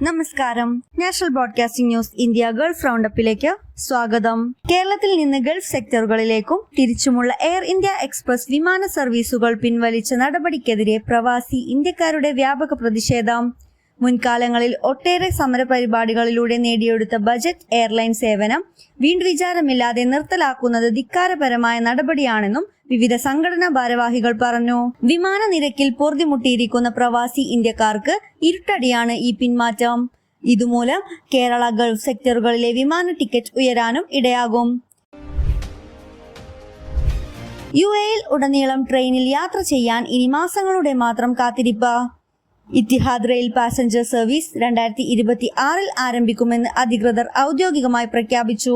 നമസ്കാരം. National broadcasting news India gulf റൗണ്ടപ്പിലേക്ക് സ്വാഗതം. കേരളത്തിൽ നിന്ന് ഗൾഫ് സെക്ടറുകളിലേക്കും തിരിച്ചുമുള്ള എയർ ഇന്ത്യ എക്സ്പ്രസ് വിമാന സർവീസുകൾ പിൻവലിച്ച നടപടിക്കെതിരെ പ്രവാസി ഇന്ത്യക്കാരുടെ വ്യാപക പ്രതിഷേധം. മുൻകാലങ്ങളിൽ ഒട്ടേറെ സമരപരിപാടികളിലൂടെ നേടിയെടുത്ത ബജറ്റ് എയർലൈൻ സേവനം വീണ്ടും വിചാരമില്ലാതെ നിർത്തലാക്കുന്നത് ധിക്കാരപരമായ നടപടിയാണെന്നും വിവിധ സംഘടനാ ഭാരവാഹികൾ പറഞ്ഞു. വിമാന നിരക്കിൽ പൊറുതിമുട്ടിയിരിക്കുന്ന പ്രവാസി ഇന്ത്യക്കാർക്ക് ഇരുട്ടടിയാണ് ഈ പിന്മാറ്റം. ഇതുമൂലം കേരള ഗൾഫ് സെക്ടറുകളിലെ വിമാന ടിക്കറ്റ് ഉയരാനും ഇടയാകും. UAE ഉടനീളം ട്രെയിനിൽ യാത്ര ചെയ്യാൻ ഇനി മാസങ്ങളുടെ മാത്രം കാത്തിരിപ്പ്. ഇത്തിഹാദ് റെയിൽ പാസഞ്ചർ സർവീസ് 2026 ആരംഭിക്കുമെന്ന് അധികൃതർ ഔദ്യോഗികമായി പ്രഖ്യാപിച്ചു.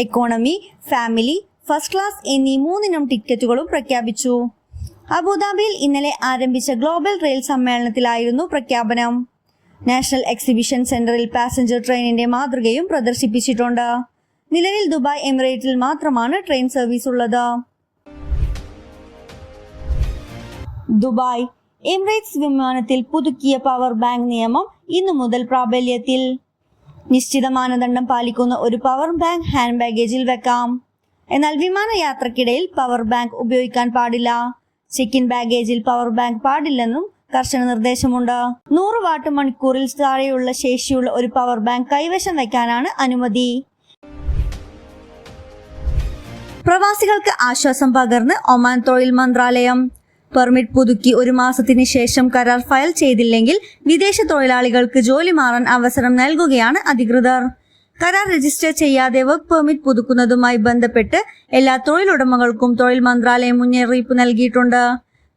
എക്കോണമി, ഫാമിലി, ഫസ്റ്റ് ക്ലാസ് എന്നീ 3 ടിക്കറ്റുകളും പ്രഖ്യാപിച്ചു. അബുദാബിയിൽ ഇന്നലെ ആരംഭിച്ച ഗ്ലോബൽ റെയിൽ സമ്മേളനത്തിലായിരുന്നു പ്രഖ്യാപനം. നാഷണൽ എക്സിബിഷൻ സെന്ററിൽ പാസഞ്ചർ ട്രെയിനിന്റെ മാതൃകയും പ്രദർശിപ്പിച്ചിട്ടുണ്ട്. നിലവിൽ ദുബായ് എമിറേറ്റിൽ മാത്രമാണ് ട്രെയിൻ സർവീസ് ഉള്ളത്. ദുബായ് എമിറേറ്റ്സ് വിമാനത്തിൽ പുതുക്കിയ പവർ ബാങ്ക് നിയമം ഇന്നു മുതൽ പ്രാബല്യത്തിൽ. നിശ്ചിത മാനദണ്ഡം പാലിക്കുന്ന ഒരു പവർ ബാങ്ക് ഹാൻഡ് ബാഗേജിൽ വെക്കാം. എന്നാൽ വിമാനയാത്രക്കിടയിൽ പവർ ബാങ്ക് ഉപയോഗിക്കാൻ പാടില്ല. ചെക്ക് ഇൻ ബാഗേജിൽ പവർ ബാങ്ക് പാടില്ലെന്നും കർശന നിർദ്ദേശമുണ്ട്. 100 വാട്ട് മണിക്കൂറിൽ താഴെയുള്ള ശേഷിയുള്ള ഒരു പവർ ബാങ്ക് കൈവശം വയ്ക്കാനാണ് അനുമതി. പ്രവാസികൾക്ക് ആശ്വാസം പകർന്ന് ഒമാൻ തൊഴിൽ മന്ത്രാലയം. പെർമിറ്റ് പുതുക്കി 1 മാസത്തിന് ശേഷം കരാർ ഫയൽ ചെയ്തില്ലെങ്കിൽ വിദേശ തൊഴിലാളികൾക്ക് ജോലി മാറാൻ അവസരം നൽകുകയാണ് അധികൃതർ. കരാർ രജിസ്റ്റർ ചെയ്യാതെ വർക്ക് പെർമിറ്റ് പുതുക്കുന്നതുമായി ബന്ധപ്പെട്ട് എല്ലാ തൊഴിലുടമകൾക്കും തൊഴിൽ മന്ത്രാലയം മുന്നറിയിപ്പ് നൽകിയിട്ടുണ്ട്.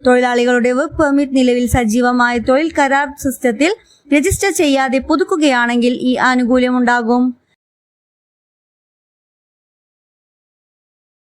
തൊഴിലാളികളുടെ വർക്ക് പെർമിറ്റ് നിലവിൽ സജീവമായ തൊഴിൽ കരാർ സിസ്റ്റത്തിൽ രജിസ്റ്റർ ചെയ്യാതെ പുതുക്കുകയാണെങ്കിൽ ഈ ആനുകൂല്യമുണ്ടാകും.